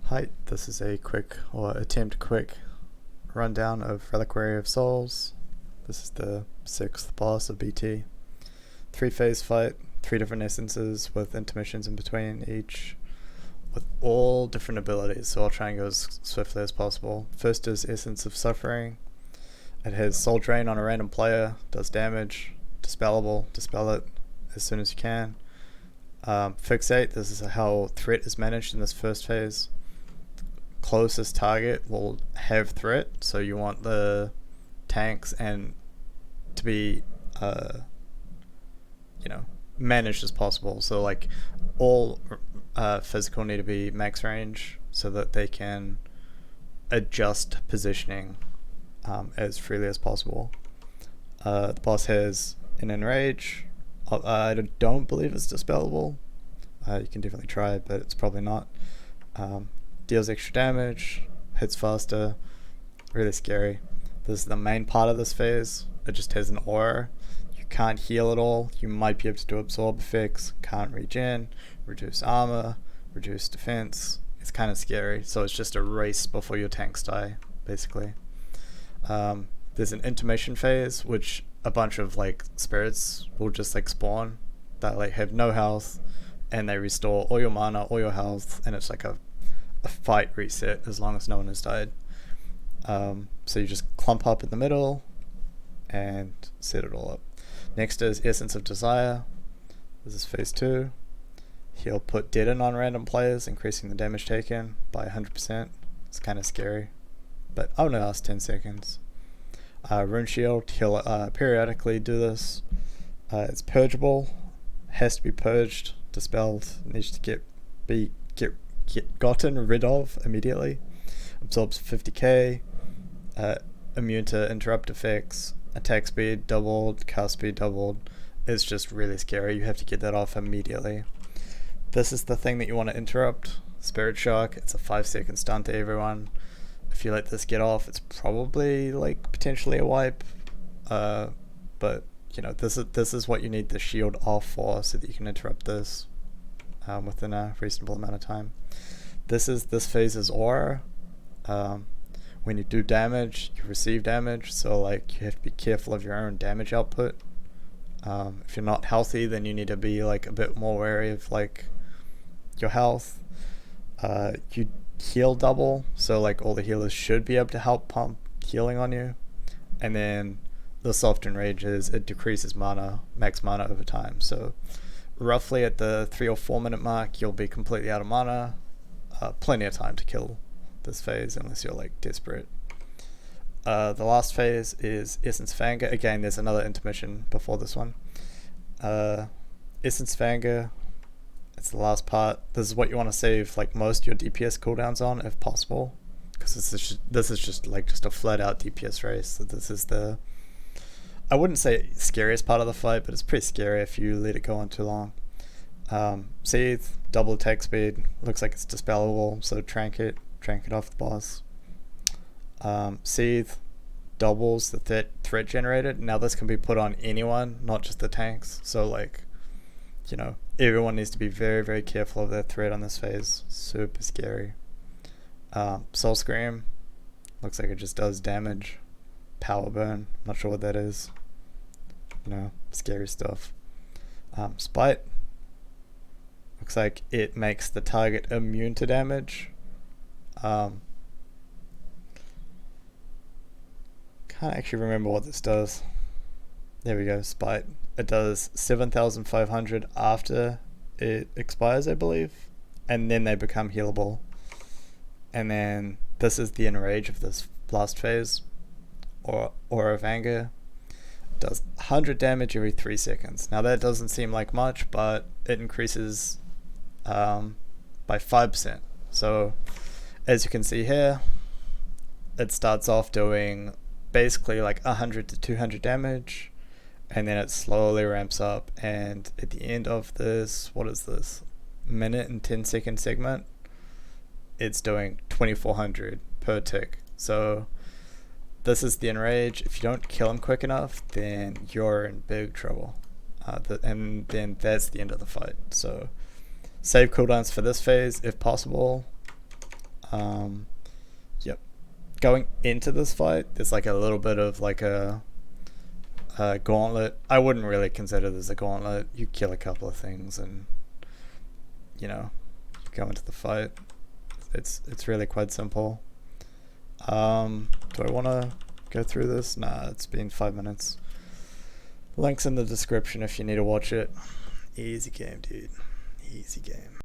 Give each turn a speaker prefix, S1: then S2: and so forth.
S1: Hi, this is a quick, or attempt quick, rundown of Reliquary of Souls. This is the 6th boss of BT. 3-phase fight, 3 different essences with intermissions in between each, with all different abilities, so I'll try and go as swiftly as possible. First is Essence of Suffering. It has Soul Drain on a random player, does damage, dispellable, dispel it as soon as you can. Fixate, this is how threat is managed in this first phase. Closest target will have threat, so you want the tanks and to be managed as possible. So like all physical need to be max range so that they can adjust positioning as freely as possible. The boss has an Enrage. I don't believe it's dispellable. You can definitely try it, but it's probably not. Deals extra damage, hits faster, really scary. This is the main part of this phase. It just has an aura. You can't heal at all. You might be able to do absorb effects, can't regen, reduce armor, reduce defense. It's kind of scary, so it's just a race before your tanks die, basically. There's an Intimation Phase, which a bunch of like spirits will just like spawn that like have no health, and they restore all your mana, all your health, and it's like a fight reset as long as no one has died. So you just clump up in the middle and set it all up. Next is Essence of Desire. This is phase 2. He'll put Deaden on random players, increasing the damage taken by 100%. It's kind of scary, but only lasts 10 seconds. Rune Shield, he'll periodically do this. It's purgeable, has to be purged, dispelled, needs to get gotten rid of immediately. Absorbs 50k, immune to interrupt effects, attack speed doubled, cast speed doubled. It's just really scary. You have to get that off immediately. This is the thing that you want to interrupt. Spirit Shock, it's a 5-second stun to everyone. If you let this get off, it's probably like potentially a wipe, but you know, this is what you need the shield off for, so that you can interrupt this within a reasonable amount of time. This phase's aura. When you do damage, you receive damage, so like you have to be careful of your own damage output. If you're not healthy, then you need to be like a bit more wary of like your health. You heal double, so like all the healers should be able to help pump healing on you. And then the soft Enrage is it decreases mana, max mana over time, so roughly at the 3 or 4 minute mark you'll be completely out of mana. Plenty of time to kill this phase unless you're like desperate. The last phase is Essence Fang. Again, there's another intermission before this one. Essence Fang, it's the last part. This is what you want to save like most of your DPS cooldowns on if possible, because this is just like just a flat out DPS race. So this is the, I wouldn't say scariest part of the fight, but it's pretty scary if you let it go on too long. Seethe, double attack speed, looks like it's dispellable, so trank it off the boss. Seethe doubles the threat generated. Now this can be put on anyone, not just the tanks, so like, you know, everyone needs to be very, very careful of their threat on this phase. Super scary. Soul Scream, looks like it just does damage. Power Burn, not sure what that is. You know, scary stuff. Spite, looks like it makes the target immune to damage. Can't actually remember what this does. There we go, Spite. It does 7,500 after it expires, I believe, and then they become healable. And then this is the Enrage of this last phase, or Aura of Anger. Does 100 damage every 3 seconds. Now that doesn't seem like much, but it increases by 5%. So as you can see here, it starts off doing basically like 100 to 200 damage, and then it slowly ramps up, and at the end of this, what is this, minute and 10-second segment, it's doing 2400 per tick. So this is the Enrage. If you don't kill him quick enough, then you're in big trouble, and then that's the end of the fight. So save cooldowns for this phase if possible. Yep. Going into this fight, there's like a little bit of like a gauntlet. I wouldn't really consider this a gauntlet. You kill a couple of things and go into the fight. It's really quite simple. Do I want to go through this? Nah, it's been 5 minutes. Links in the description if you need to watch it. Easy game, dude. Easy game.